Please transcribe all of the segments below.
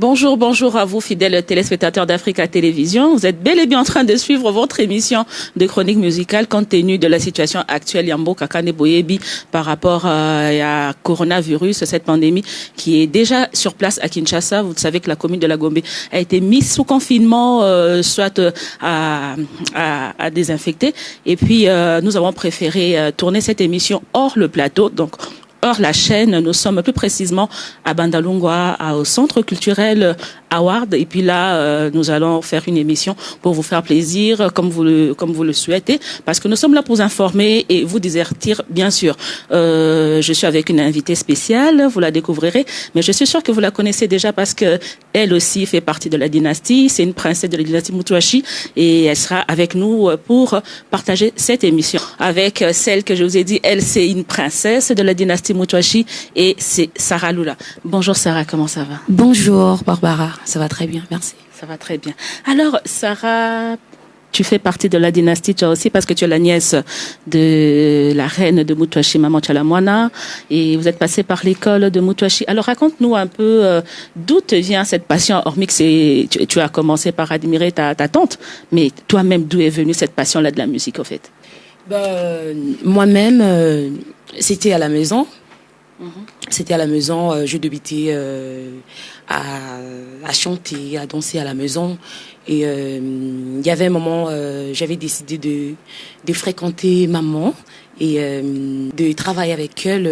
Bonjour, bonjour à vous, fidèles téléspectateurs d'Africa Télévision. Vous êtes bel et bien en train de suivre votre émission de chronique musicale compte tenu de la situation actuelle Yambo Kakane Boyebi par rapport à coronavirus, cette pandémie qui est déjà sur place à Kinshasa. Vous savez que la commune de la Gombe a été mise sous confinement, soit à désinfecter. Et puis, nous avons préféré tourner cette émission hors le plateau. Donc, hors la chaîne, nous sommes plus précisément à Bandalungwa, au centre culturel Award. Et puis là, nous allons faire une émission pour vous faire plaisir, comme vous le souhaitez, parce que nous sommes là pour vous informer et vous divertir, bien sûr. Je suis avec une invitée spéciale, vous la découvrirez, mais je suis sûre que vous la connaissez déjà parce que elle aussi fait partie de la dynastie. C'est une princesse de la dynastie Moutouachi et elle sera avec nous pour partager cette émission. Avec celle que je vous ai dit, elle c'est une princesse de la dynastie Moutouachi et c'est Sarah Lula. Bonjour Sarah, comment ça va? Bonjour Barbara, ça va très bien, merci. Ça va très bien. Alors Sarah, tu fais partie de la dynastie, toi aussi, parce que tu es la nièce de la reine de Moutouachi, Maman Tchalamwana, et vous êtes passée par l'école de Moutouachi. Alors raconte-nous un peu d'où te vient cette passion, hormis que tu as commencé par admirer ta tante, mais toi-même, d'où est venue cette passion-là de la musique, au fait? Moi-même, c'était à la maison. C'était à la maison, je débutais à chanter, à danser à la maison. Et il y avait un moment, j'avais décidé de fréquenter maman et de travailler avec elle.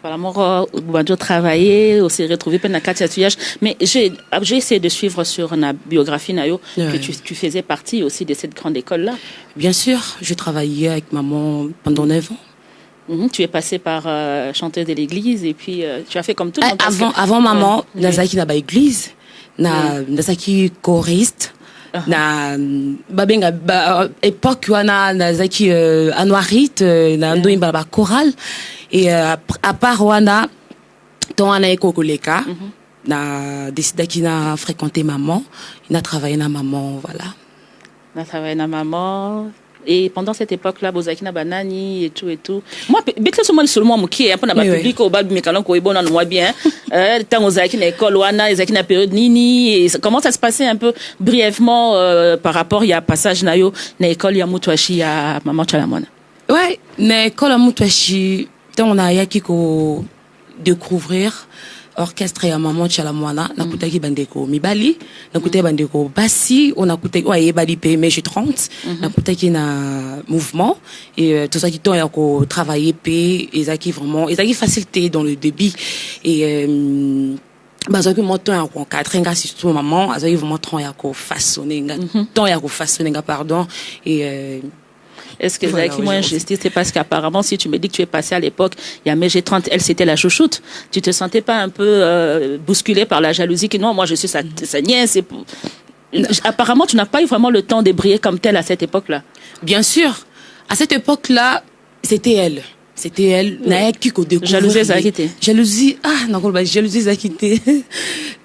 Voilà, moi, j'ai travaillé, aussi retrouvé pendant 4 étudiants. Mais j'ai essayé de suivre sur la biographie Nayo que tu faisais partie aussi de cette grande école-là. Bien sûr, je travaillais avec maman pendant 9 ans. Tu es passée par chanteuse de l'église et puis tu as fait comme tout. Avant maman, nazaki na ba église, nazaki choriste, na babenga époque wana nazaki anuarite, na ndo imba ba chorale et à part wana ton ana eko koleka, na décidé qu'il na fréquenté maman, il a travaillé na maman, voilà. On a travaillé na maman. Et pendant cette époque-là, Bozaki na banani et tout. Moi, peut-être seulement moi qui est un peu dans ma public au bal mais quand on est bon on voit bien. Tant Bozaki na école wana, Bozaki na période nini et comment ça se passait un peu brièvement par rapport il y a passage nayo na école ya Moutouachi à Maman Tchalamwana. Ouais, na école à Moutouachi, on a yaki ko découvrir orchestre ya Maman Tchalamwana na kutaki bandeko mibali na kutaki bandeko basi on a kutaki ouais bali pe mais je 30 na kutaki na mouvement et tout ça qui temps ya ko travailler pe ezaki vraiment ezaki facilité dans le débit et bazaki montant ya ko katrenga surtout maman azaki vraiment temps ya ko façonner temps ya ko façonner pardon et est-ce que voilà, qui moins injustice, c'est parce qu'apparemment, si tu me dis que tu es passé à l'époque, il y a MG30, elle, c'était la chouchoute. Tu te sentais pas un peu bousculée par la jalousie que non, moi, je suis sa nièce. Apparemment, tu n'as pas eu vraiment le temps de briller comme telle à cette époque-là. Bien sûr. À cette époque-là, c'était elle. C'était elle. Ouais. Jalousie, ça a quitté. Jalousie, jalousie, ça a quitté.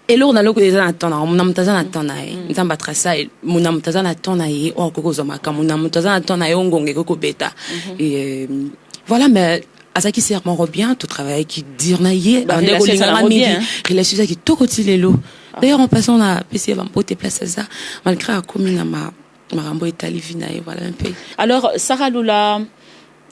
Et là, on a l'eau que les gens attendent. On a monté à attendre. On a battu ça. On a monté à attendre. On a coco zomaka. On a monté à attendre. On a coco bêta. Et voilà, mais à ça qui sert mon bien, tout travail qui dire naïe. On est au bien. Il a su ça qui tout côté les lots. D'ailleurs, en passant, on a PC va me porter place à ça. Malgré la commune, ma rambo est allée vinaille. Voilà un peu. Alors, Sarah Lula,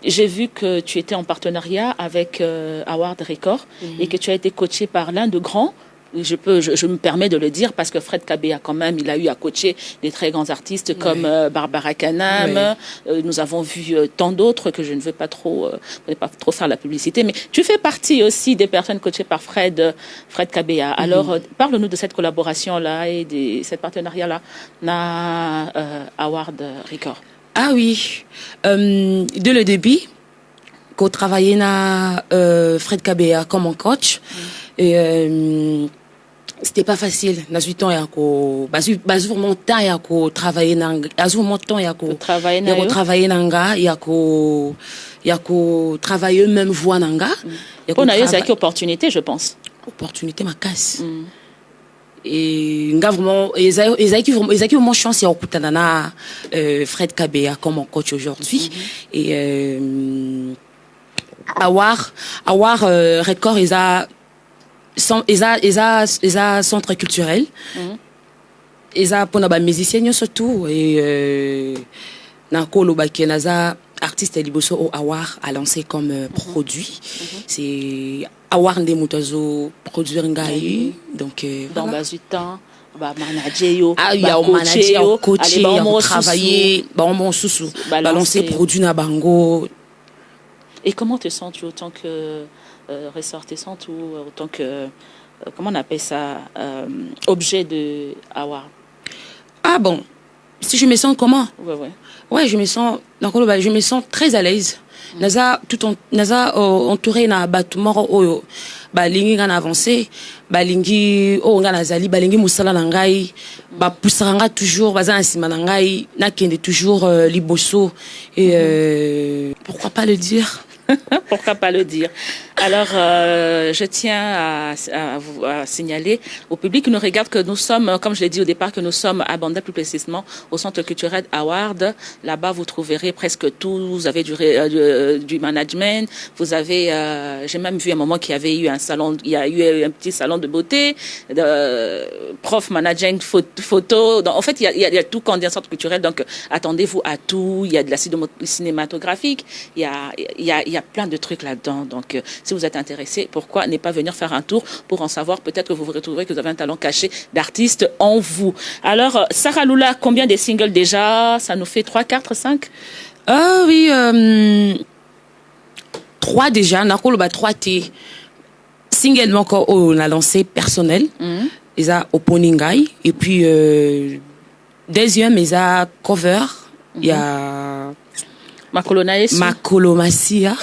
j'ai vu que tu étais en partenariat avec Award Record et que tu as été coachée par l'un de grands. Je me permets de le dire parce que Fred Kabea quand même, il a eu à coacher des très grands artistes comme Barbara Kanam. Nous avons vu tant d'autres que je ne veux pas trop faire la publicité. Mais tu fais partie aussi des personnes coachées par Fred Kabea. Alors, parle-nous de cette collaboration-là et de cet partenariat-là na Award Record. Ah oui, de le début, qu'on travaillait na Fred Kabea comme un coach et c'était pas facile. Dans ce temps, il y a ko, vraiment temps il y a ko travailler nanga, vraiment temps il y a ko travailler nanga, il y a ko travailler même voix nanga. On a eu cette opportunité, je pense. Opportunité ma casse. Et nga vraiment ils vraiment chance ya okutana na Fred Kabea comme coach aujourd'hui et Award Record ils a centre culturel. Eza pour les musiciens surtout et Nakolo Baki naza artiste liboso au Awar a lancé comme produit. C'est Awar Nde Mutazo produire ngai donc dans bas du temps manager il y a manager coacher travailler bon sous balancer produit na bango. Et comment te sens-tu autant que ressortissante ou autant que comment on appelle ça objet de Awar? Ah bon, si je me sens comment? Ouais, je me sens très à l'aise. Naza entouré na bâtiment balingi ngana avancé, balingi ngana zali, balingi musala na ngai, ba poussanga toujours baza nsima na ngai, na kende toujours liboso et pourquoi pas le dire? Pourquoi pas le dire? Alors, je tiens à signaler au public qui nous regarde que nous sommes, comme je l'ai dit au départ, que nous sommes à Banda, plus précisément au Centre culturel Award. Là-bas, vous trouverez presque tout. Vous avez du management. Vous avez, j'ai même vu un moment qu'il y avait eu un salon, il y a eu un petit salon de beauté, prof managing photo. Donc, en fait, il y a tout quand on dit un centre culturel. Donc, attendez-vous à tout. Il y a de la cinématographique. Il y a plein de trucs là-dedans. Donc, si vous êtes intéressé, pourquoi ne pas venir faire un tour pour en savoir? Peut-être que vous vous retrouverez que vous avez un talent caché d'artiste en vous. Alors, Sarah Lula, combien de singles déjà? Ça nous fait 3, 4, 5? Oui, 3 déjà. Nakolo ba 3 T. Single encore on a lancé personnel. Ils a Oponingai. Et puis, deuxième, ils a cover. Il y a Makolomasia.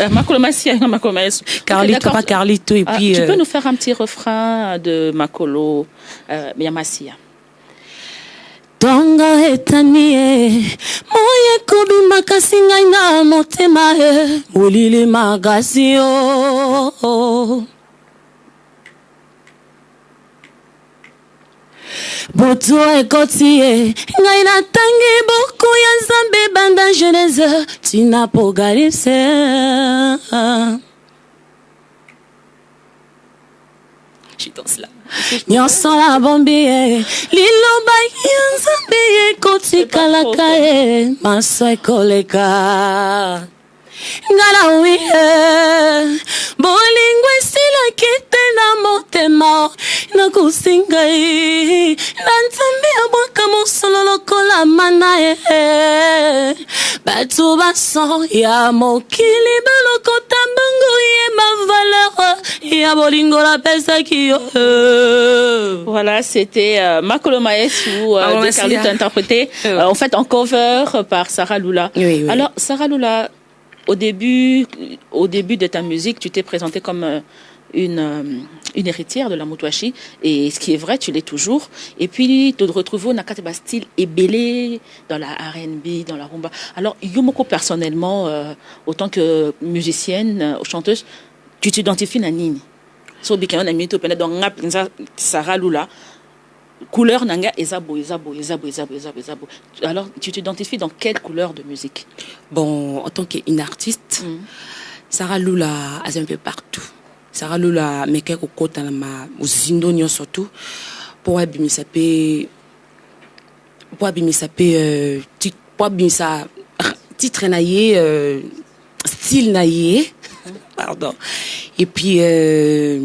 Carlito, pas Carlito. Et puis, tu peux nous faire un petit refrain de Makolo Masia? Tonga etanie moye kobi makasinga ina motema molili magasio Boto ekotie ngai natangi boku ya Nzambe banda Genèse tina pogalise je danse là nyonso la bombi liloba ya Nzambe ekotikalaka maso ekoleka ngala wiye bolingo esilaki te na motema nakusingai na Nzambe abwaka mosolo lokola mana bato baso ya mokili balokota bango ye ma valeur ya bolingo la pesaki yo. Voilà, c'était Makolo Maesou de Carlito interprété en fait en cover par Sarah Lula. Oui. Alors Sarah Lula, au début de ta musique, tu t'es présentée comme une héritière de la Mutwashi, et ce qui est vrai, tu l'es toujours. Et puis, tu te retrouves au Nakateba style ébélé, dans la R&B, dans la rumba. Alors, Yomoko, personnellement, autant que musicienne, chanteuse, tu t'identifies à Nini. So, bikayon na mito pena donc Sarah Lula. Couleur nanga ezabo. Alors, tu t'identifies dans quelle couleur de musique? Bon, en tant qu'une artiste, Sarah Lula est un peu partout. Sarah Lula meke kokota na ma uzindo nyo surtout pour abimisa titre naie style naie pardon et puis et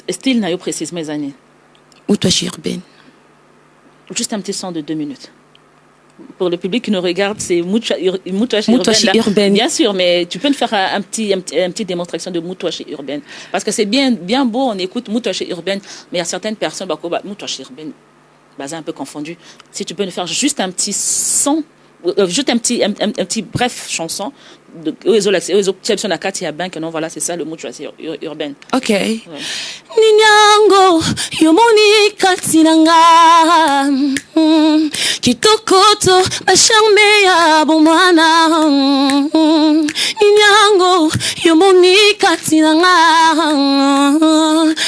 style naie précisément les années Mutwashi urbaine. Juste un petit son de 2 minutes. Pour le public qui nous regarde, c'est Mutwashi urbaine. Bien sûr, mais tu peux nous faire un petit démonstration de Mutwashi urbaine. Parce que c'est bien beau, on écoute Mutwashi urbaine, mais il y a certaines personnes, Mutwashi urbaine, un peu confondu. Si tu peux nous faire juste un petit son, juste un petit bref chanson, voilà, c'est ça le Mutwashi urbaine. Ok. Ouais. Ninyango yomoni katinanga kitokoto basharme ya bomwana Ninyango yomoni katinanga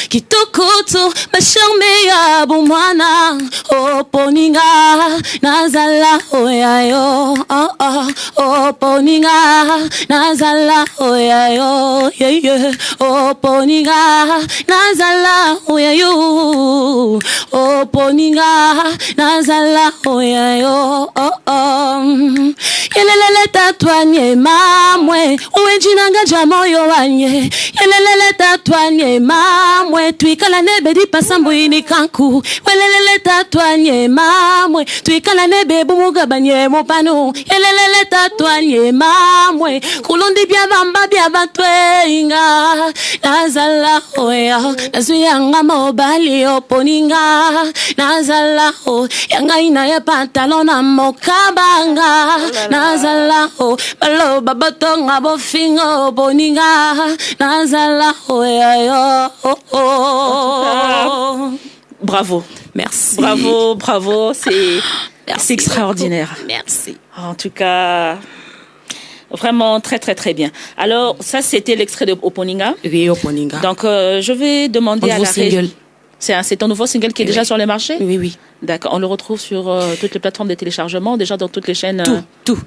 kitokoto basharme ya bomwana oponinga nazala oyayo poninga nazala oya yo yeah yeah oh poninga nazala oya yo oh poninga nazala oya yo oh oh yelelele tatwanye mamwe uwenjinanga jamoyo wanye yelelele tatwanye mamwe tuikala nebedi pasambu ini kanku welelele tatwanye mamwe tuikala nebe bumugabanye mopano yelelele tatwanye mamwe kulundi bya bamba bya batwenga nazala oya nazuyanga mobali oponinga nazala o yanga ina ya pantalona mokabanga nazala o balo babatonga bofingo oponinga nazala oya yo Bravo. Merci. Bravo, c'est extraordinaire. Merci. En tout cas, vraiment très très très bien. Alors, ça c'était l'extrait de Oponinga. Oui, Oponinga. Donc, je vais demander à la single. C'est un nouveau single qui est déjà sur le marché? Oui. D'accord. On le retrouve sur toutes les plateformes de téléchargement, déjà dans toutes les chaînes. Tout.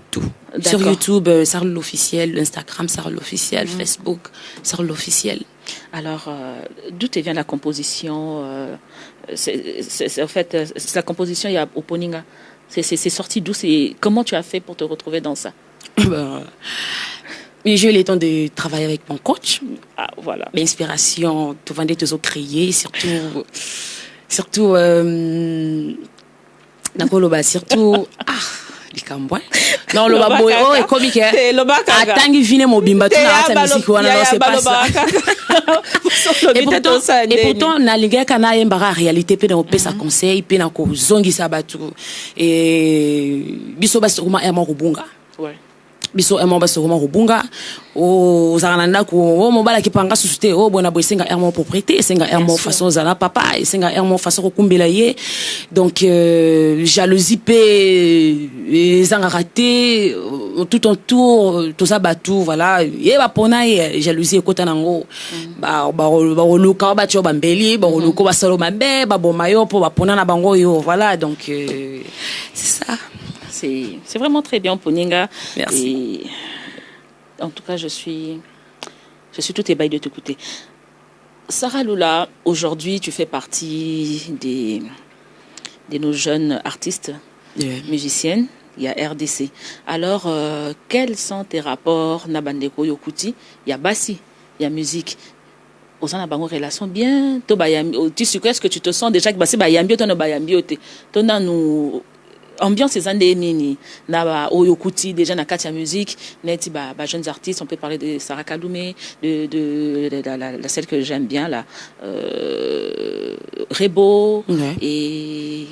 Sur YouTube, Sarl l'officiel, Instagram, Sarl l'officiel, Facebook, Sarl l'officiel. Alors, d'où te vient la composition en fait, c'est la composition, il y a Oponinga. C'est sorti d'où? Comment tu as fait pour te retrouver dans ça? J'ai eu le temps de travailler avec mon coach. Ah, voilà. L'inspiration, tout vendait, tout créer, surtout, surtout, non, le babo, oh, et comique, attends, vine mon bimba, tu n'as pas musique, non, c'est pas ça. Et pourtant, na liga kana yembara réalité, pe na pesa conseil, pe na ko zongi sabatu, et biso basi kuma ema rubunga. Ouais. Biso ema basi kuma rubunga, o zarananda ko o mobala ki panga susute, o bona boy senga ema propriété, senga ema façon zala papa, senga ema façon ko kumbela ye. Donc jalousie pe zanga raté tout en tour tout ça batou voilà ye ba pona ye jalousie ekota nango ba luka ba tio bambeli ba luko ba solo mabe ba bomayo po ba pona na bango yo voilà donc c'est ça. C'est vraiment très bien, Oponinga. Merci. Et, en tout cas, je suis tout ébahi de t'écouter. Sarah Lula, aujourd'hui, tu fais partie de nos jeunes artistes, musiciennes. Il y a RDC. Alors, quels sont tes rapports Nabandeko Yokuti? Il y a Bassi, il y a musique. Aux gens ont une relation bien. Est-ce que tu te sens déjà que Bassi Bayambi, ton Bayambi, ton nous ambiance ces années nini na Oyokuti déjà na katia musique neti ba jeunes artistes, on peut parler de Sarah Kaloumé, de la celle que j'aime bien là, Rebo, et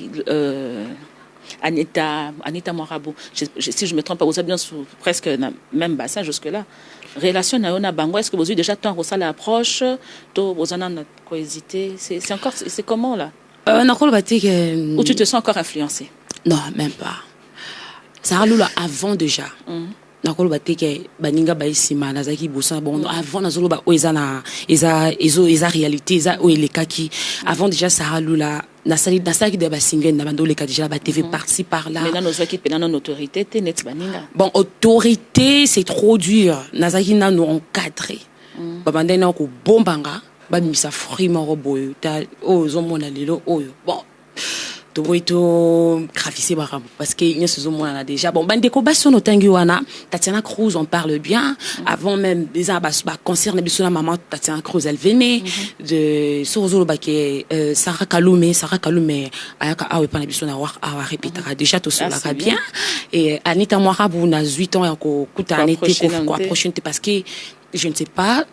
Anita Moirabou, si je me trompe pas, vous êtes bien sur presque na même bassin jusque là. Relation na ona bango, est-ce que vous avez déjà tant ça l'approche to vous en avez hésité, c'est encore c'est comment là? Ou tu te sens encore influencé? Non, même pas. Sarah Lula avant déjà. Nakolo bateke baninga baisima nazaki bosa bon avant nazolo ba oezana eza réalité eza oelekaki avant déjà Sarah Lula nasali de ba single na bando leka déjà ba TV par-ci par-là. Mais nous qui pena non autorité te net baninga. Bon autorité c'est trop dur. Nazaki na nous encadrer. Babanda na ko bombanga ba misa fruit moro boyo ta ozo mona lelo oyo. Bon to grafisser baram parce que il y a ce moment là déjà bon bandeko basso no tangi wana Tatiana Cruz on parle bien avant même des abas concerne bisona maman Tatiana Cruz elle venait de Sorozolo baké Sarah Kaloumé ayaka awe pana bisona wa répétera déjà tout cela va bien et Anita Moirabou na 8 ans ko kuta anité ko prochaine parce que je ne sais pas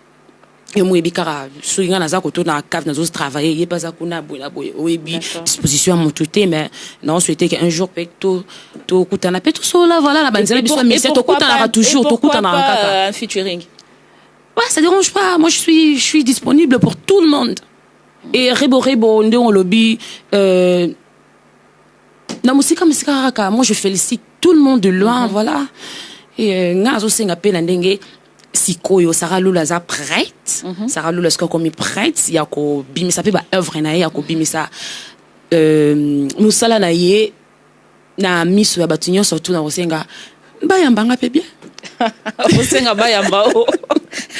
et moi bikara soulinga naza ko to na cave nazo travailler y pas kuna boy oebi disposition à mon touté mais non souhaiter qu'un jour to kutana pe tout cela voilà la banzela biso mais c'est to kutana toujours to kutana un featuring. Ouais, ça dérange pas, moi je suis disponible pour tout le monde. Et rebo ndé on lobby na musika raka moi je félicite tout le monde de loin voilà et ngazo senga pe na ndenge sikoyo Sarah Lula za prête Sarah Lula est comme prête ya ko bimisa pe ba œuvre na ya ko bimisa musala na ye na miso ya batunyo surtout na osenga Bayambanga pe bien.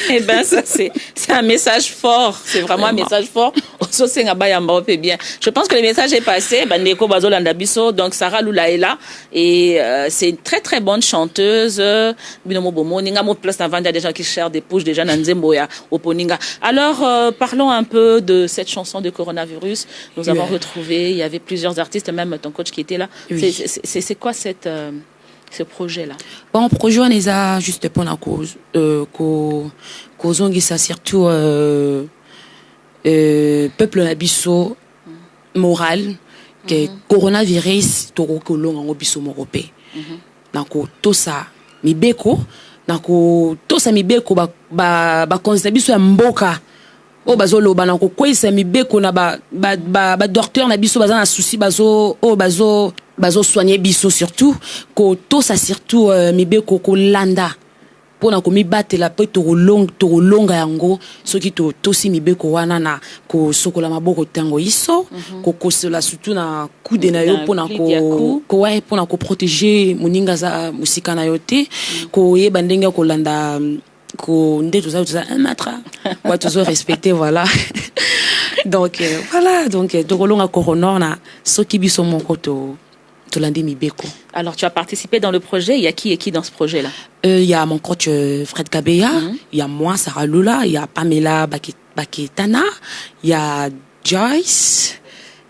Eh ben ça c'est un message fort, c'est vraiment un message fort. Je pense que le message est passé. Donc Sarah Lula est là et c'est une très très bonne chanteuse. Des gens qui cherchent des pouches déjà au Poninga. Alors parlons un peu de cette chanson de coronavirus. Nous avons retrouvé, il y avait plusieurs artistes, même ton coach qui était là. Oui. C'est quoi ce projet-là? Bon, projet, on les a juste pour la cause. Causons ça surtout peuple nabiso moral que coronavirus toro kolonga ngobiso morope. Nako to ça mibeko nako to ça mibeko ba konza biso ya mboka. O bazolo banako kwesa mibeko na ba docteur na biso baza na souci bazo soigner biso surtout ko to ça surtout mibeko ko landa pona ko mibatela pe to longa yango soki to si mibeko wana na ko sokola maboko tango iso ko kosola surtout na kude na yo pona ko protéger moninga za musika na yo te ko yeba ndenge ko landa ko ndeto za un mètre quoi toujours respecter voilà. Donc voilà, donc tokolonga corona na soki biso moko to landi mibeko. Alors tu as participé dans le projet, il y a qui et qui dans ce projet là? Il y a mon coach Fred Kabeya, il y a moi Sarah Lula, il y a Pamela Baketana, il y a Joyce,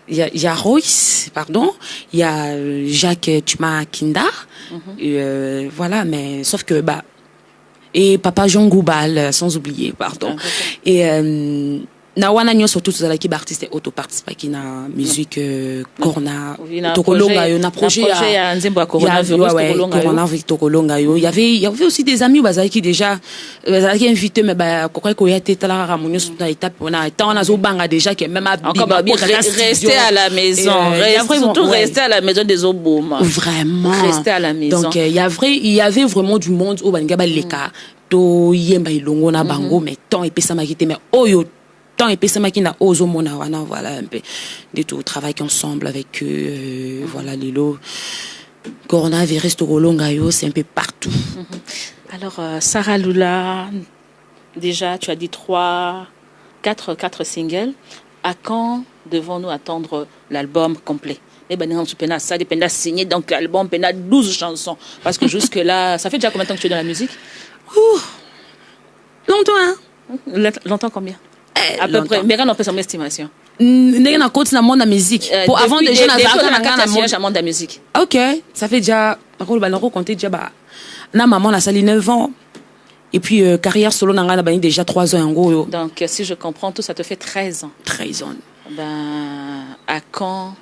il y a Royce, pardon, il y a Jacques Tuma Kinda. Voilà, mais sauf que et Papa Jean Goubal, sans oublier, pardon. Et na wana nyoso tout za ki artiste auto participer qui na musique corona tokolonga yo na projet ya nzembo ya coronavirus tokolonga yo il y avait aussi des amis bazaki qui déjà bazaki invité mais kokoi ko yate tala ramonyo sur na étape on a temps na zo banga déjà qui même rester à la maison surtout rester à la maison des oboma vraiment rester à la maison. Donc il y avait vraiment du monde au banga leka to yemba ilongo na bango mais temps et pesa makite mais oyo temps et puis c'est ma qui n'a osé mon awana voilà un peu de tout travail ensemble avec eux voilà lilo coronavirus togolongayo c'est un peu partout. Alors Sarah Lula, déjà tu as dit 4 singles. À quand devons-nous attendre l'album complet? Eh ben ça dépend de signer donc l'album pena 12 chansons parce que jusque là ça fait déjà combien de temps que tu es dans la musique? Longtemps hein. Longtemps combien? À peu près, mais quand on fait son estimation. N'est-ce pas côté dans la musique. Pour avant déjà dans la musique. Ok, ça fait déjà, on compter déjà na maman a sali 9 ans. Et puis carrière solo n'a déjà 3 ans en gros. Donc si je comprends tout ça te fait 13 ans. 13 ans. À quand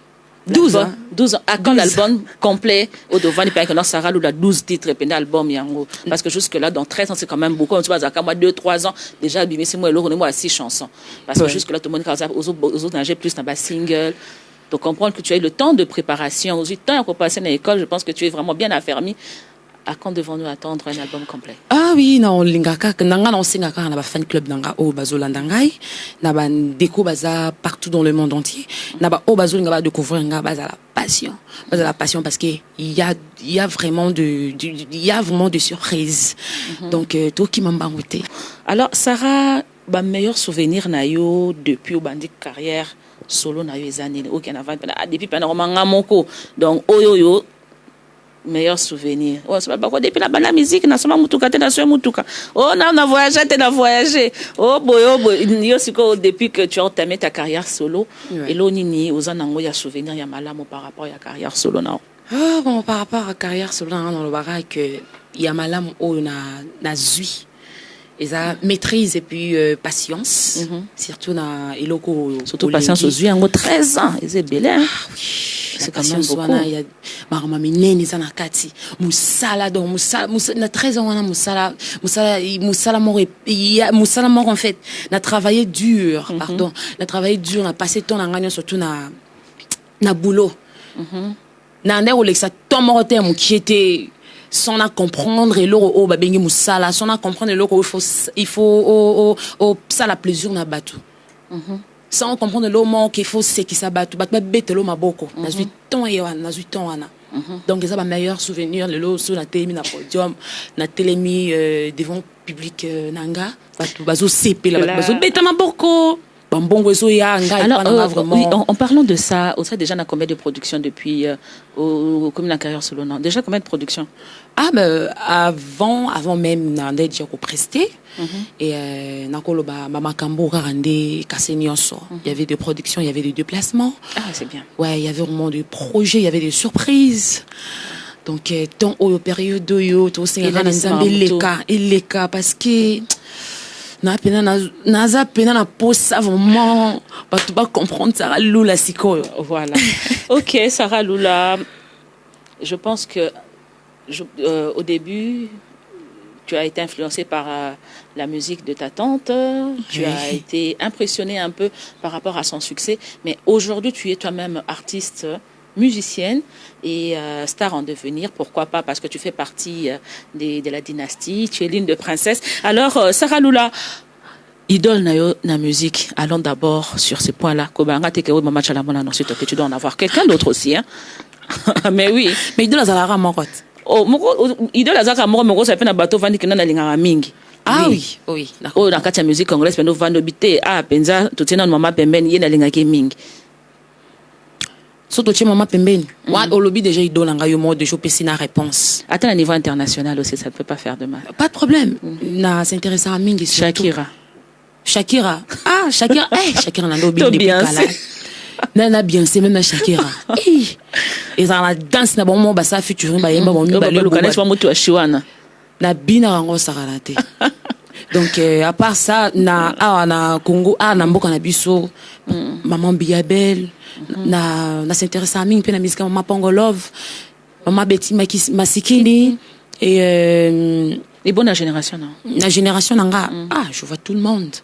12 ans. 12 ans. À quand l'album complet au devant il paraît que Sarah Lula 12 titres et album yango parce que jusque là dans 13 ans c'est quand même beaucoup on se base à moi 2-3 ans déjà bimé c'est moi à 6 chansons parce que jusque là tout le monde aux autres nager plus dans bas single. Donc comprendre que tu as eu le temps de préparation, aussi temps pour passer dans l'école, je pense que tu es vraiment bien affermi. À quand devons-nous attendre un album complet? Ah oui, non, lingaka, nanga non singaka na ba fan club nanga o bazolandangai, na ba déco baza partout dans le monde entier, na ba o bazolinga ba découvrir nga baza la passion parce que il y a vraiment de surprises. Donc tout qui m'embangouté. Alors Sarah, ba meilleur souvenir na yo depuis au bandi carrière solo na yo ezani aucun avant depuis pendant manga moko. Donc oyoyo meilleur souvenir. Oh, c'est pas quoi depuis la musique na soma mutuka te na so mutuka. Oh na voyagé. Oh boy yo siko depuis que tu as entamé ta carrière solo et lo nini ozanango ya souvenir ya malamu par rapport à la carrière solo na. Ah bon par rapport à la carrière solo dans le barak que ya malamu o na zui. Et ça maîtrise et puis patience surtout na eloko surtout patience aux yeux en 13 ans et c'est belle c'est quand même beaucoup il y a marama minene sana kati musala donc musala na 13 ans musala mort en fait na travaillé dur pardon na travaillé dur na passé temps na nganya surtout na boulot na ndeko lexa ton mortel mon qui était sans la comprendre et l'eau au babengi musala sans la comprendre et l'eau il faut ça la plaisir na bateau sans comprendre l'eau qu'il faut c'est qui ça bateau bat bête l'eau maboko na 8 ans et na 8 ans ana Donc ça va meilleur souvenir le lot sur la télé na podium na télémi devant public nanga bazo CP là bazo beta maboko bambongo zo ya nga. Alors vraiment oui, en parlant de ça, on sait déjà na combien de productions depuis au commune la carrière solo non déjà combien de productions? Avant même na déjà ko presté et na koloba mama kambo rande kasenyoso. Il y avait des productions, il y avait des déplacements. Ah c'est bien. Ouais, il y avait vraiment des projets, il y avait des surprises. Donc tant au période yo to singa na nzambe leka parce que na pena na posa vraiment pas tout pas comprendre Sarah Lula siko. Voilà. OK, Sarah Lula, je pense que au début tu as été influencée par la musique de ta tante, tu as été impressionnée un peu par rapport à son succès, mais aujourd'hui tu es toi-même artiste, musicienne et star en devenir, pourquoi pas, parce que tu fais partie de la dynastie, tu es l'une de princesse. Alors Sarah Lula, idole na musique, allons d'abord sur ce point-là. Kobanga teke mama chalamona ensuite que tu dois en avoir quelqu'un d'autre aussi hein. Mais oui, mais idole azala mokot. Oh moko idole azaka moko ça fait na bateau vandi kena na lingara mingi. Ah oui, oui. Oh dans kati ya musique congolaise pendo vando bité penza tutena mama pembeni yena lingaki mingi. Surtout chez maman pembeni. Moi au lobby déjà idole nga yo mode de choper na réponse. Attends, à niveau international aussi ça ne peut pas faire de mal. Pas de problème. Na s'intéresser à mingi Shakira. Shakira Shakira na lobby depuis kala. Na bien c'est même Shakira. Et dans la danse na bon mo basa featuring ba yemba bon le connais pas moto Shiwana. Na bina rango sakalate. Donc à part ça na Congo na mboka na biso maman Biabel na s'intéresse à mingi pe na musique maman Pongo Love maman Betty Masikini et bonne génération non. La génération nanga je vois tout le monde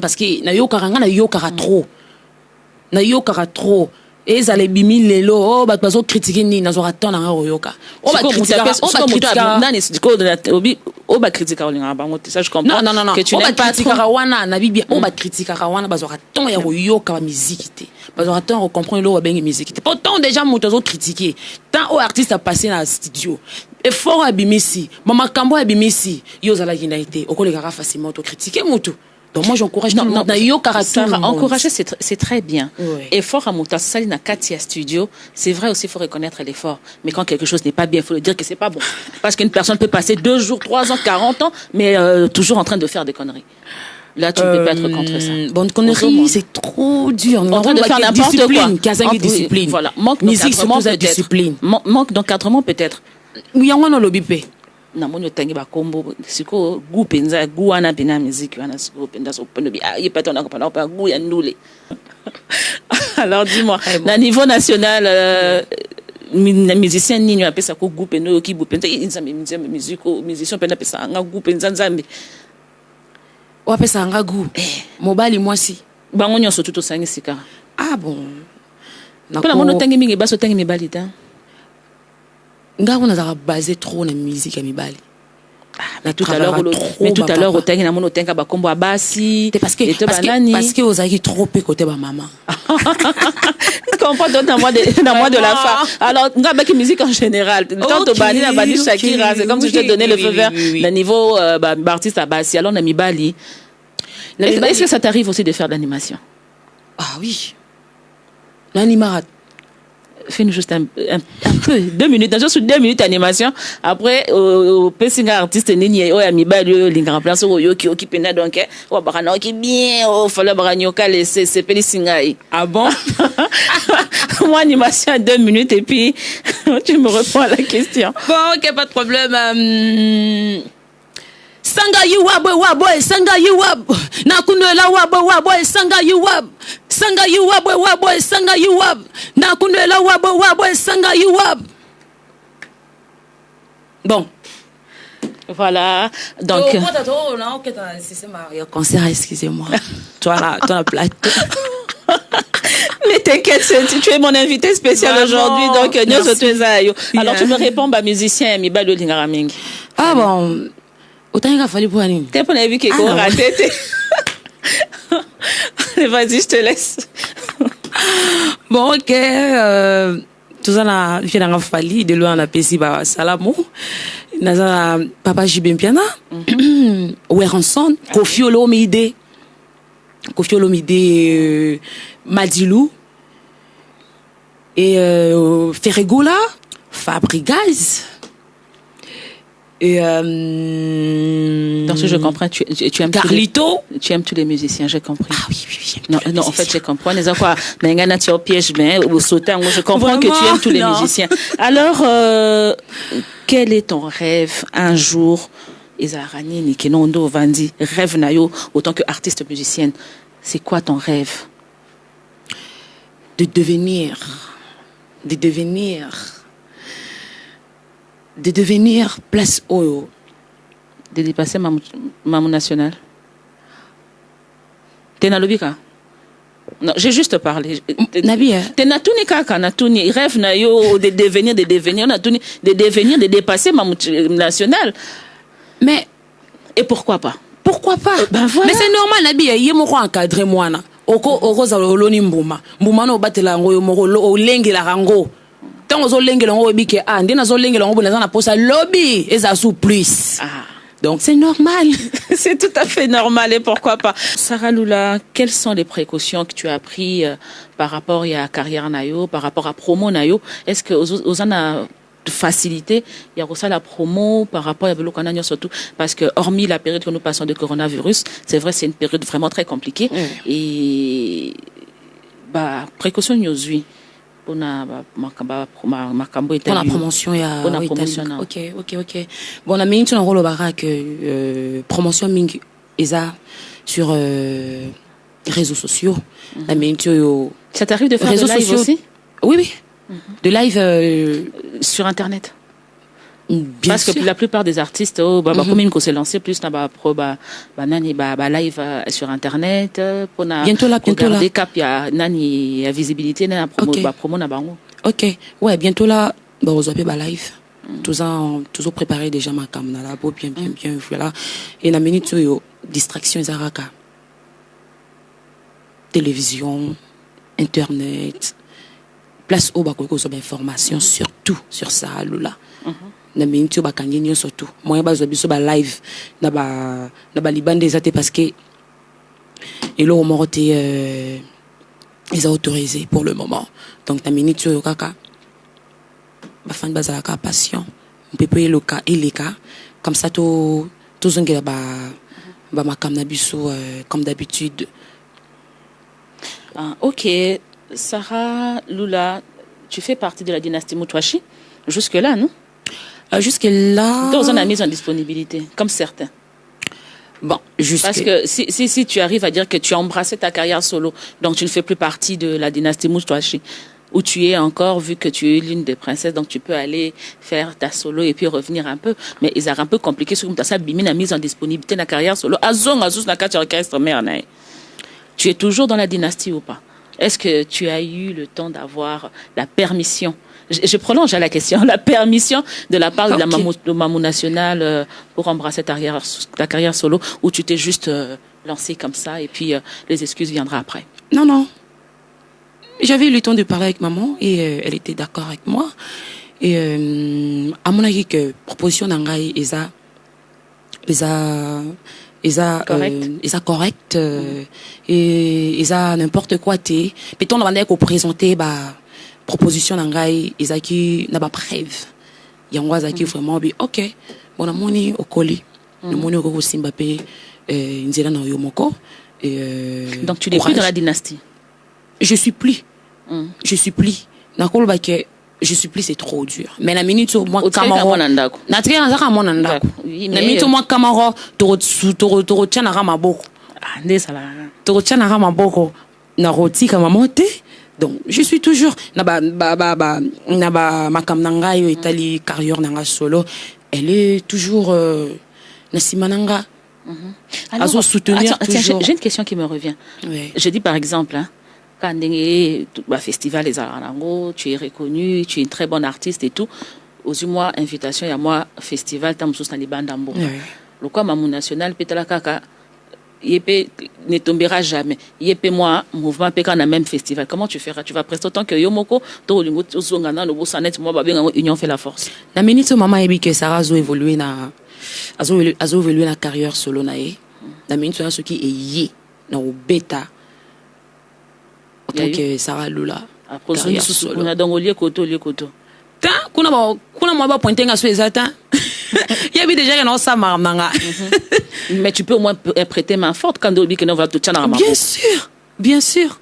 parce que na yokara trop et ça les bimi lelo oh ba bazo critiquer ni na zo raton na royoka oh ba critiquer ça je comprends non que tu n'es pas critiquer wana na bibi oh ba critiquer wana bazo raton ya royoka ba musique te bazo raton comprendre lo ba musique te pourtant déjà moto zo critiquer tant au artiste a passé na studio effort abimisi mama kambo abimisi yo zala kinaité okoleka facilement to critiquer moto. Donc moi j'encourage tout le monde. Encourager c'est très bien. Oui. Effort à monter sali na katia studio, c'est vrai aussi, il faut reconnaître l'effort. Mais quand quelque chose n'est pas bien, il faut le dire que c'est pas bon. Parce qu'une personne peut passer 2 jours, 3 ans, 40 ans, mais toujours en train de faire des conneries. Là, tu ne peux pas être contre ça. Bonne connerie, c'est trop dur. En train de faire n'importe quoi. Discipline. Voilà. Manque d'encadrement peut-être. Manque d'encadrement peut-être. Oui, on a l'obipé. Na moni otangi ba kombo siko gu penza gu wana pena musique wana siko penza so pendo bi yepata na kopana pa gu ya ndule. Alors dis-moi na niveau national musicien nini apesa ko gu peno ki bu penza nzambe musique musicien pena pesa nga gu penza nzambe wa pesa nga gu mobali mwasi bango nyonso tuto sangi sika bon na ko mono tangi mingi baso tangi mibali ta nga on a basé trop na musique à mibali. Mais tout à l'heure au tangi na mono tenga ba kombo abasi parce que aux aïe trop pe côté ba maman. Tu comprends donc dans moi de la femme. Alors nga ba ki musique en général. Tant au bani na bani Shakira, c'est comme si je te donnais le feu vert le niveau artiste abasi. Alors na mibali. Est-ce que ça t'arrive aussi de faire de l'animation? Ah oui. L'animarat. Fais-nous juste un peu 2 minutes, juste 2 minutes d'animation. Après au pessinga artiste nini o ya mibali linga place o yoki pena donc o barana ki bien o fala baranyoka laisser c'est pelissinga. Ah bon? Moi animation à 2 minutes et puis tu me réponds à la question. Bon, OK, pas de problème. Sanga you boy sanga you up na kunela boy sanga you up boy sanga you up na kunela boy sanga you up. Bon, voilà donc c'est Mario concert, excusez-moi. Toi la plateau. Mais t'inquiète, tu es mon invité spécial aujourd'hui, donc alors tu me réponds musicien mi ba do lingara mingi. Ah bon, autant il a fallu pour aller. T'es pour vu qu'il a raté. Vas-y, je te laisse. Bon, OK. tozana fina fali de loin na pesi ba salamu naza papa Jibempiana Weranson Kofi Olomide Madilou et Ferregola Fabregas et donc je comprends tu aimes Carlito, tu aimes tous les musiciens, j'ai compris. Ah oui j'aime non en fait j'ai compris on est quoi mais ngana tu piège mais au sautant je comprends vraiment, que tu aimes tous les musiciens. Alors quel est ton rêve un jour Ezarani Nikenondo Vandi rêve nayo autant que artiste musicienne, c'est quoi ton rêve? De devenir place Oyo. De dépasser Mamou National. T'es na lobika? Non, j'ai juste parlé. Nabi, t'es na tuni kaka, na tuni rêve na yo de devenir, na tuni de devenir, de dépasser Mamou National. Mais et pourquoi pas? Ben voilà. Mais c'est normal Nabi, yemoko encadrer moi na. Oko za oloni mbuma no batela ngo yo moko olengela rango. Tant aux lengela ngo bike ah ndina zo lengela ngo na posa lobby eza sous plus. Donc c'est normal. C'est tout à fait normal et pourquoi pas. Sarah Lula, quelles sont les précautions que tu as prises par rapport à la carrière nayo, par rapport à promo nayo? Est-ce que aux ana facilité, il y a aussi la promo par rapport à Belokanagno surtout parce que hormis la période que nous passons de coronavirus, c'est vrai c'est une période vraiment très compliquée et bah précaution yozui pour la promotion ya OK bon la minute on rôle que promotion ming eza sur réseaux sociaux la minute ça t'arrive de faire des live aussi? Oui de live sur internet. Bien parce sûr. Que la plupart des artistes comme une s'est lancé plus na live sur internet pour na bientôt là cap ya nani ya visibilité na promo na bango. OK ouais bientôt là on va ba live toujours préparé déjà ma caméra là pour bien voilà et la minute yo distraction ezaraka télévision internet place au bakoko so information surtout sur ça là na minute ba kangenyo surtout moi bazo biso ba live na ba libande ezate parce que et là on m'a été ils ont autorisé pour le moment donc na minute yo kaka ba fan bazala ka passion on peut payer le cas et les cas comme ça tout zongela ba makam na biso comme d'habitude. OK. Sarah Lula, tu fais partie de la dynastie Moutouachi jusque-là, non? Jusque-là... Donc, on a mis en disponibilité, comme certains. Bon, parce que si tu arrives à dire que tu as embrassé ta carrière solo, donc tu ne fais plus partie de la dynastie Moutouachi, où tu es encore, vu que tu es l'une des princesses, donc tu peux aller faire ta solo et puis revenir un peu. Mais ils ont un peu compliqué, ce que ça a mis en disponibilité la carrière solo. Tu es toujours dans la dynastie ou pas? Est-ce que tu as eu le temps d'avoir la permission? Je prolonge la question. La permission de la part de Mamou National pour embrasser ta carrière solo, ou tu t'es juste lancé comme ça et puis les excuses viendront après? Non. J'avais eu le temps de parler avec maman et elle était d'accord avec moi. Et à mon avis que proposition d'Angaï eza correct et eza n'importe quoi té peut-on demander qu'on présenter proposition d'Angaï eza qui n'a pas preuve yango azaki vraiment bi OK bon amoni okoli amoni okoko Simbape nzela na yo moko donc tu n'es plus dans la dynastie? Je suis plus nakolo ba ke je suis plus, c'est trop dur. Mais la minute où moi Camaro na tria na mona ndako na minute où moi Camaro toro tchana rama boko ndesala toro tchana rama boko na roti kama monte. Donc je suis toujours na makam nanga yo etali carrière nanga solo, elle est toujours na simananga azo soutenir toujours. J'ai une question qui me revient. Je dis par exemple quand festival les Arango, tu es reconnu, tu es une très bonne artiste et tout. Aux mois invitation, il y a moi festival tam sous na libandambo. Le quoi Mamou National petala kaka Yépé ne tombera jamais. Yépé moi, mouvement PK dans le même festival. Comment tu feras? Tu vas prester autant que Yomoko, Union fait la force. La minute maman ebi que Sarah a évolué na évolué na carrière solo na e. La minute ce qui est yé na au bêta. Autant que Sarah Lula. Après on a donc au lieu koto. Ta kuna moi ba pointer nga so ezata. Il y a déjà que non ça manga. Mais tu peux au moins prêter main forte quand on dit que non va tout tchana. Bien sûr.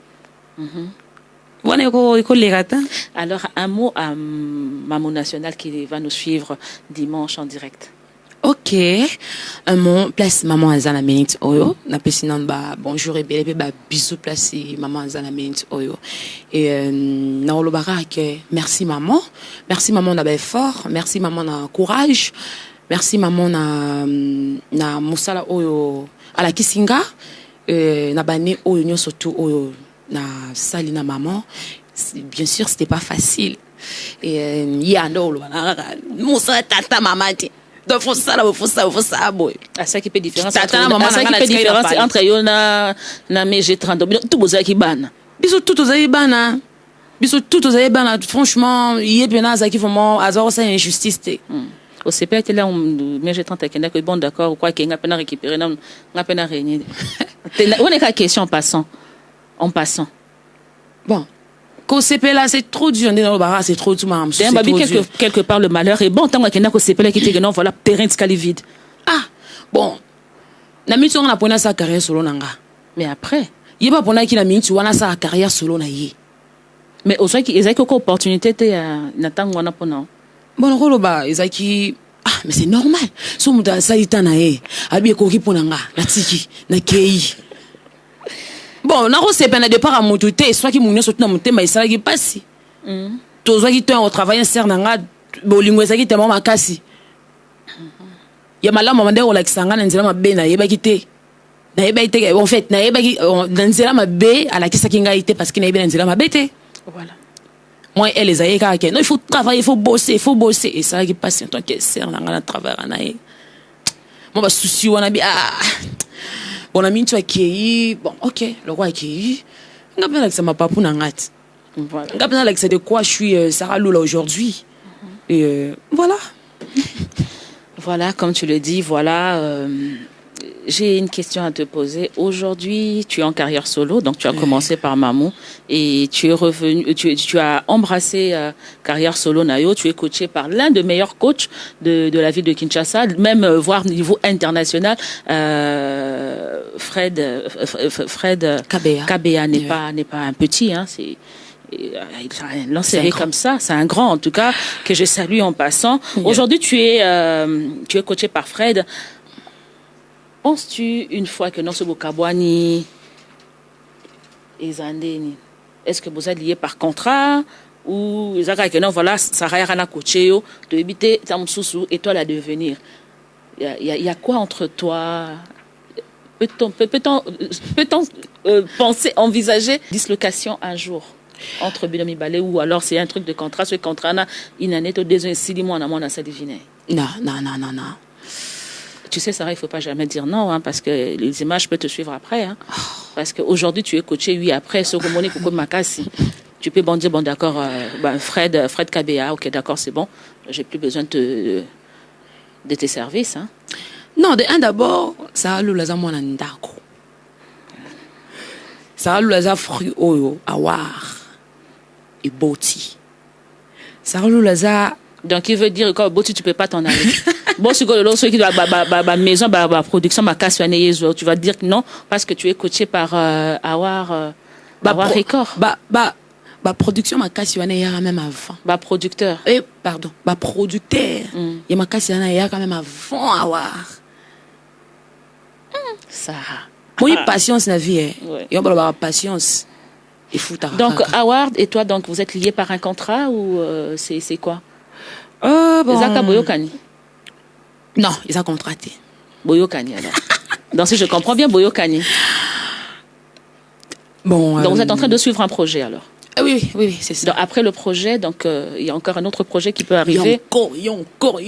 Alors, un mot à Mamou National qui va nous suivre dimanche en direct. Ok. Un mot, place Maman Azana Minute Oyo. Na pesinande ba bonjour et belle ba bisous place Maman Azana Minute Oyo. Et na olobara que merci maman. Merci maman na fort. Merci maman na courage. Merci maman na musala Oyo à la Kisinga. Na bane Oyo nyo surtout Oyo na salina maman. Bien sûr, c'était pas facile. Et yando musala tata maman. Donc faut ça boy. À ça qui fait différence entre yo na MG30 tout boza ki bana. Biso tout ozali bana franchement yepena za ki vraiment azor ça injustice té. Au CP était là MG30 kenda que bon d'accord quoi que nga pena récupérer nga pena régner. On est qu'à question en passant. Bon. Qu'au CP là c'est trop dur dans le barrage, c'est trop tout mam. Quelque part le malheur est bon tant qu'on a qu'au CP là qui dit que non voilà terrain de scali vide. Ah bon. Na mitu on a pona sa carrière solo nanga. Mais après, il pas pona qui na mitu wana sa carrière solo na yi. Mais au soit qui ezaki ko opportunité te na tango wana pona. Bon rolo ba ezaki mais c'est normal. So muta sa itana abi ko ki pona nga na tiki na kei. Bon, na rose pena départ à motuté, soit qui mounio surtout na mutema isala qui passe. Tozo qui toi au travail un ser nanga bolingo ça qui tellement makasi. Ya mala mama ndeko la kisanga na nzela mabe na yeba kité. Na yeba ité en fait na yeba ki na nzela mabe ala kisa kinga ité parce que na yeba na nzela mabe té. Voilà. Moi elle les aïe ka non il faut travailler, il faut bosser et ça qui passe en tant que ser nanga na travail na yé. Moi ba souci wana bi bon ami tu accueilli bon ok le roi accueilli on a bien avec ça ma papou n'angate voilà on a bien avec ça de quoi je suis Sarah Lula aujourd'hui et voilà voilà comme tu le dis voilà j'ai une question à te poser. Aujourd'hui, tu es en carrière solo, donc tu as commencé par Mamou et tu es revenu, tu as embrassé carrière solo Nayo. Tu es coaché par l'un des meilleurs coachs de la ville de Kinshasa, même voire niveau international. Fred Kabea n'est pas un petit, hein, c'est il a lancé comme ça, c'est un grand en tout cas que je salue en passant. Aujourd'hui, tu es coaché par Fred. Penses-tu une fois que non ce Bokabwani et Zandeni, est-ce que vous êtes liés par contrat ou que non voilà ça a coaché de éviter Tamsusu et toi la devenir? Il y a quoi entre toi? Peut-on penser envisager dislocation un jour entre Binomi Balé ou alors c'est un truc de contrat, ce contrat là il en est au deuxième 6 mois en ça deviner? Non. Tu sais, Sarah, il ne faut pas jamais dire non, hein, parce que les images peuvent te suivre après. Hein, parce qu'aujourd'hui, tu es coaché, oui, après, ce que Makassi. Tu peux bon dire, bon, d'accord, Fred Kabea, ok, d'accord, c'est bon. J'ai plus besoin de tes services. Hein. Non, d'abord, ça a l'oulaza moi n'andako. Ça a l'oulaza fruit oyo, awar, et boti. Ça a l'oulaza. Donc, il veut dire que boti, tu peux pas t'en aller. Bon, si ceux qui doivent maison, production, tu vas dire que non, parce que tu es coaché par Awar Record. Production, ma casse, il y a même avant. Producteur. Pardon, producteur. Il y a ma casse, il y a quand même avant Awar. Ça. Oui, patience, la vie. Il y a patience. Donc, Award et toi, donc, vous êtes liés par un contrat ou c'est quoi? Non, ils ont contracté. Boyokani alors. Donc si je comprends bien, Boyokani. Bon. Donc vous êtes en train de suivre un projet alors. Oui, c'est ça. Donc, après le projet, donc il y a encore un autre projet qui peut arriver. Il y aura encore.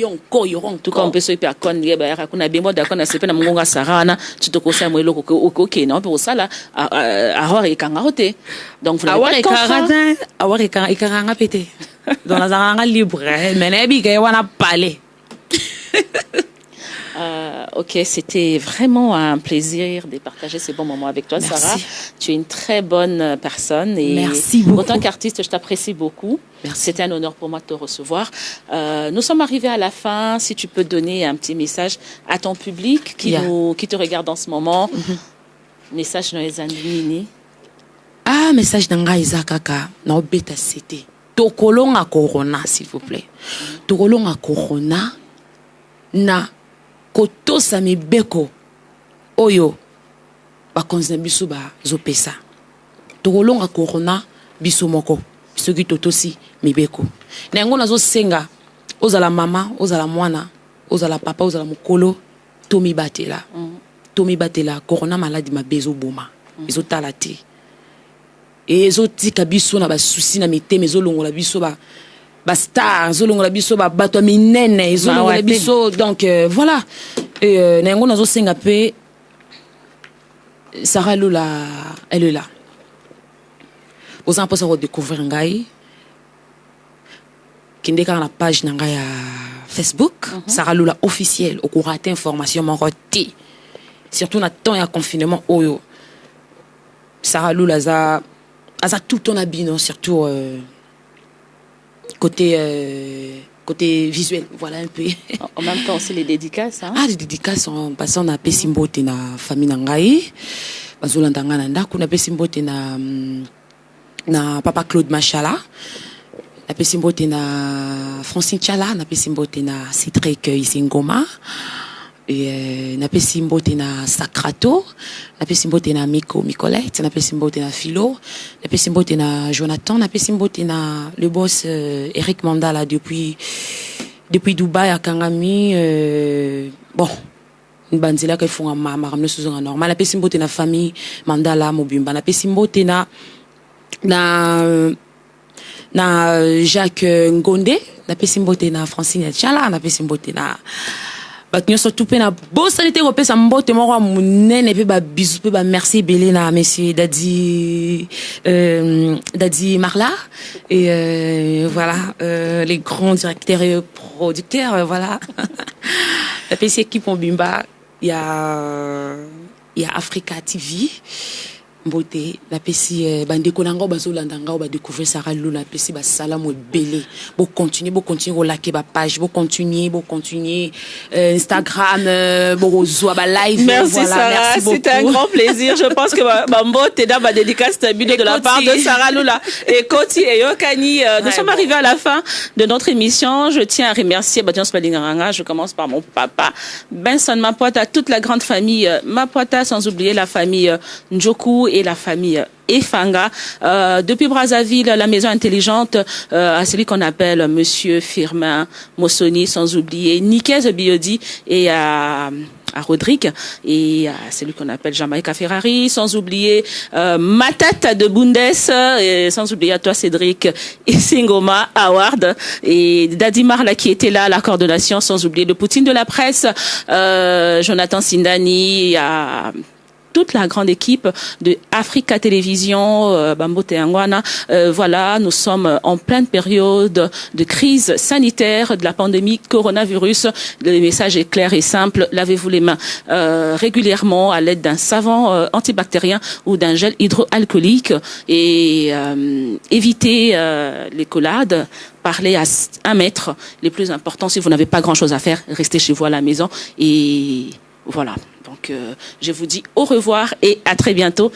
En tout cas, on peut se faire qu'on y a kuna bimo da qu'on a sepe na mungonga sarana tu te conseilles moi loko ok non pour ça là avoir et kanga hote. Donc vous n'avez pas de contrat. Pété. Dans la zaranga libre mais n'ebi que wana parler. Ok, c'était vraiment un plaisir de partager ces bons moments avec toi, Merci. Sarah. Tu es une très bonne personne. Et merci beaucoup. En tant qu'artiste, je t'apprécie beaucoup. C'était un honneur pour moi de te recevoir. Nous sommes arrivés à la fin. Si tu peux donner un petit message à ton public qui te regarde en ce moment. Message dans les années. Message dans Gaïza Kaka. Non, bêta c'était. Tokolonga corona, s'il vous plaît. Tokolonga corona. Na. Kotosa mibeko oyo bakonzi biso ba zopesa tokolonga corona biso moko soki totosi mibeko na yango nazo senga ozala mama ozala mwana ozala papa ozala mokolo tomi batela corona maladie mabezo boma ezotala te ezotika biso na basusi na mitema ezolongola biso ba star zolongola biso ba bato minene zolongola biso donc voilà et na yango nazo senga pe Sarah Lula elle est là aux en pour découvrir ngai kinde ka na page na ngai ya Facebook Sarah Lula officiel au courant information moroti surtout na temps ya confinement oyo Sarah Lula za tout ton habit non surtout côté visuel, voilà un peu. En même temps, c'est les dédicaces. Hein? Les dédicaces, en passant, on a Pessimbote na famille Nangaï, Bazolantanga Nanda, on a Pessimbote na papa Claude Machala, on a Pessimbote na Francine Chala, on a Pessimbote na Cédric Isingoma, et na Pessimbote na Sacrato, na Pessimbote na Micolette, na Pessimbote na Philo, na Pessimbote na Jonathan, na Pessimbote na le boss Eric Mandala depuis Dubaï à Kangami bon une banzela que font ma ramener sous un normal na Pessimbote na famille Mandala Mobimba na Pessimbote na Jacques Ngonde na Pessimbote na Francine Chala na Pessimbote na Batnyo surtout pe na bo sanité repesa mbote moko munene pe ba bisou pe ba merci belé na monsieur Dadi Marla et voilà les grands directeurs et producteurs voilà la PC équipe en Bimba il y a Africa TV mbote la PC bandeko nango bazolanda ngao ba découvrir Sarah Lula la PC ba salamu belé bo continuer au like ba page bo continuer Instagram bo zoa ba live merci voilà Sarah c'était un grand plaisir je pense que mbote da ba dédicace de la part de Sarah Lula et Koti et Yokani nous sommes arrivés à la fin de notre émission je tiens à remercier Badian Spalingaranga je commence par mon papa Benson Mapwata toute la grande famille Mapwata sans oublier la famille Njoku et la famille Efanga. Depuis Brazzaville, la maison intelligente, à celui qu'on appelle Monsieur Firmin Mossoni, sans oublier Nikez Biodi et à Rodrigue et à celui qu'on appelle Jamaïca Ferrari, sans oublier Matata de Bundes, et sans oublier à toi Cédric Isingoma Award et Dadi Marla qui était là à la coordination, sans oublier le Poutine de la presse, Jonathan Sindani, à toute la grande équipe de Africa Télévision, Bambo Teangwana. Voilà, nous sommes en pleine période de crise sanitaire de la pandémie coronavirus. Le message est clair et simple. Lavez-vous les mains régulièrement à l'aide d'un savon antibactérien ou d'un gel hydroalcoolique et évitez les collades. Parlez à 1 mètre. Les plus importants, si vous n'avez pas grand-chose à faire, restez chez vous à la maison et voilà. Donc, je vous dis au revoir et à très bientôt.